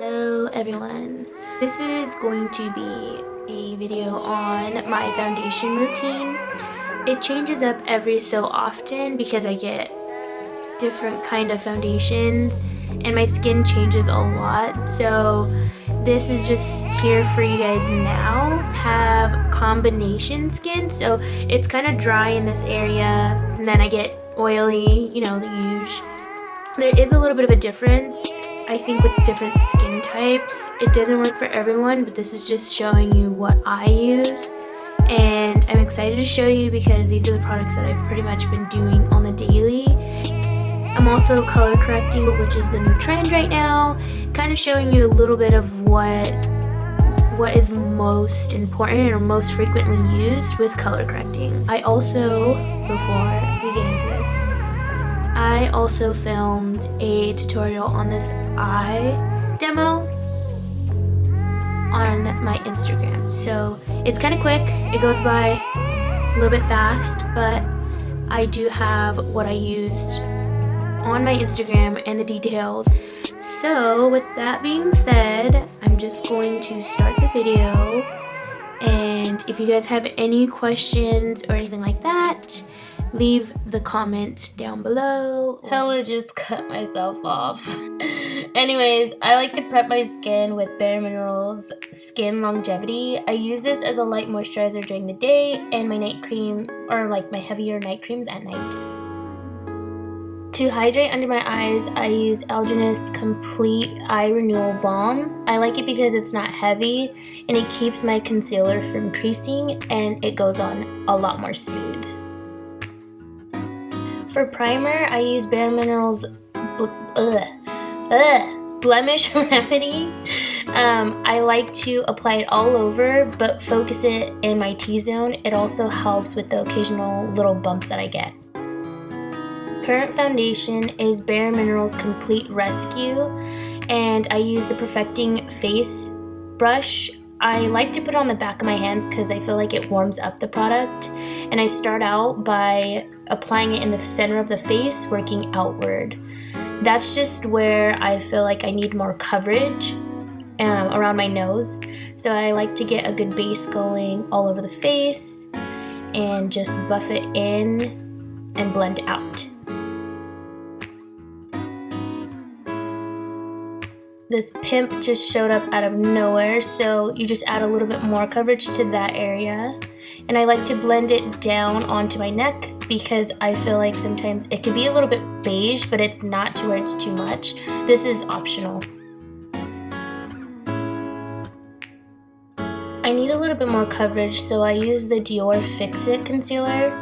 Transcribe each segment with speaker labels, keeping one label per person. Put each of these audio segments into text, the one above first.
Speaker 1: Hello everyone. This is going to be a video on my foundation routine. It changes up every so often because I get different kind of foundations and my skin changes a lot. So this is just here for you guys now. Have combination skin, so it's kind of dry in this area and then I get oily, you know, the usual. There is a little bit of a difference, I think, with different skin types. It doesn't work for everyone, but this is just showing you what I use. And I'm excited to show you because these are the products that I've pretty much been doing on the daily. I'm also color correcting, which is the new trend right now. Kind of showing you a little bit of what is most important or most frequently used with color correcting. I also, before we get into this, I also filmed a tutorial on this eye demo on my Instagram. So it's kind of quick, it goes by a little bit fast, but I do have what I used on my Instagram and the details. So with that being said, I'm just going to start the video, and if you guys have any questions or anything like that, leave the comments down below. Hella just cut myself off. Anyways, I like to prep my skin with BareMinerals Skinlongevity. I use this as a light moisturizer during the day and my night cream, or like my heavier night creams at night. To hydrate under my eyes, I use Algenist Complete Eye Renewal Balm. I like it because it's not heavy and it keeps my concealer from creasing and it goes on a lot more smooth. For primer, I use BareMinerals Blemish Remedy. I like to apply it all over, but focus it in my T-zone. It also helps with the occasional little bumps that I get. Current foundation is BareMinerals Complete Rescue, and I use the Perfecting Face brush. I like to put it on the back of my hands because I feel like it warms up the product, and I start out by applying it in the center of the face, working outward. That's just where I feel like I need more coverage around my nose. So I like to get a good base going all over the face and just buff it in and blend out. This pimp just showed up out of nowhere, so you just add a little bit more coverage to that area. And I like to blend it down onto my neck because I feel like sometimes it can be a little bit beige, but it's not to where it's too much. This is optional. I need a little bit more coverage, so I use the Dior Fix It concealer,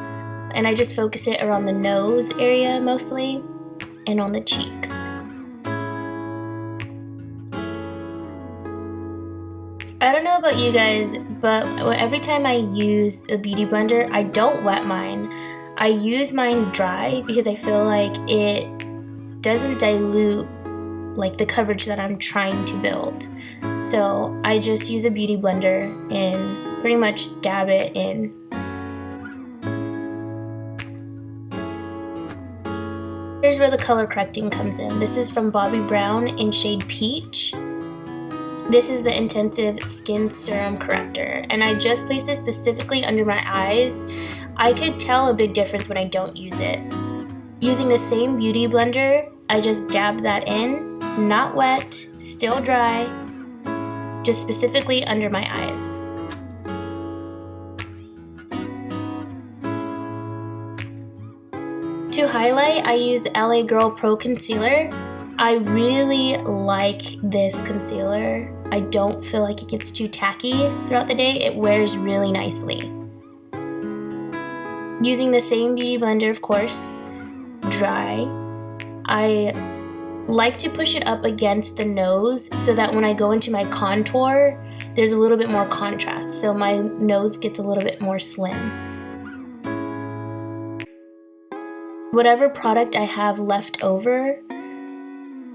Speaker 1: and I just focus it around the nose area mostly and on the cheeks. I don't know about you guys, but every time I use a beauty blender, I don't wet mine. I use mine dry because I feel like it doesn't dilute like the coverage that I'm trying to build. So I just use a beauty blender and pretty much dab it in. Here's where the color correcting comes in. This is from Bobbi Brown in shade Peach. This is the Intensive Skin Serum Corrector, and I just placed this specifically under my eyes. I could tell a big difference when I don't use it. Using the same beauty blender, I just dabbed that in, not wet, still dry, just specifically under my eyes. To highlight, I use LA Girl Pro Concealer. I really like this concealer. I don't feel like it gets too tacky throughout the day. It wears really nicely. Using the same beauty blender, of course, dry. I like to push it up against the nose so that when I go into my contour, there's a little bit more contrast, so my nose gets a little bit more slim. Whatever product I have left over,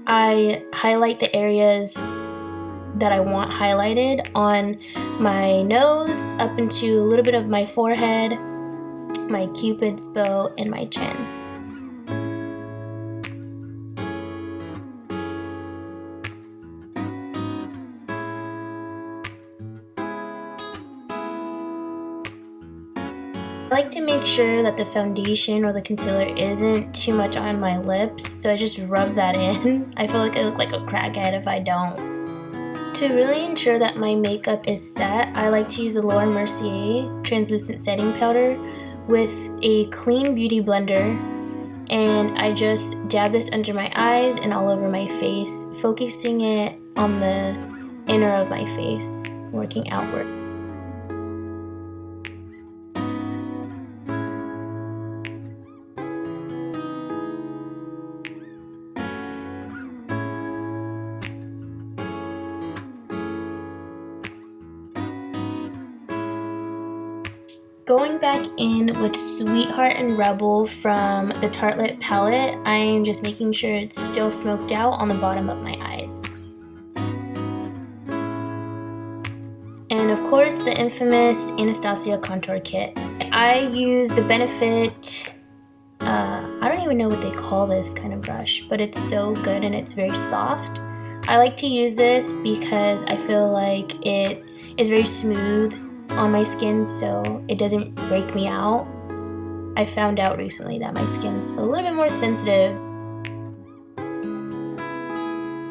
Speaker 1: I highlight the areas that I want highlighted on my nose, up into a little bit of my forehead, my cupid's bow, and my chin. I like to make sure that the foundation or the concealer isn't too much on my lips, so I just rub that in. I feel like I look like a crackhead if I don't. To really ensure that my makeup is set, I like to use the Mercirer Transclucent setting powder with a clean beauty blender, and I just dab this under my eyes and all over my face, focusing it on the inner of my face, working outward. Going back in with Sweetheart and Rebel from the Tartelette palette, I am just making sure it's still smoked out on the bottom of my eyes. And of course, the infamous Anastasia contour kit. I use the Benefit, I don't even know what they call this kind of brush, but it's so good and it's very soft. I like to use this because I feel like it is very smooth on my skin, so it doesn't break me out. I found out recently that my skin's a little bit more sensitive.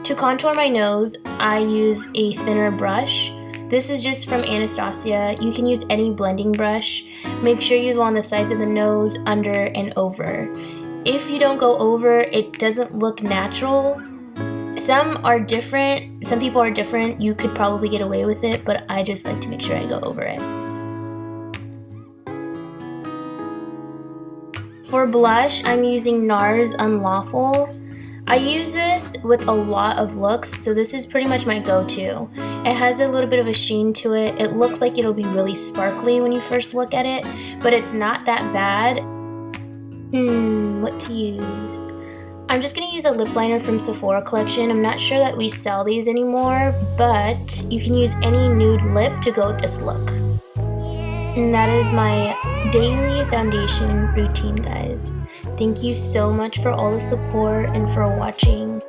Speaker 1: To contour my nose, I use a thinner brush. This is just from Anastasia. You can use any blending brush. Make sure you go on the sides of the nose, under, and over. If you don't go over, it doesn't look natural. Some are different, some people are different, you could probably get away with it, but I just like to make sure I go over it. For blush, I'm using Nars Unlawful. I use this with a lot of looks, so this is pretty much my go-to. It has a little bit of a sheen to it. It looks like it'll be really sparkly when you first look at it, but it's not that bad. What to use? I'm just going to use a lip liner from Sephora Collection. I'm not sure that we sell these anymore, but you can use any nude lip to go with this look. And that is my daily foundation routine, guys. Thank you so much for all the support and for watching.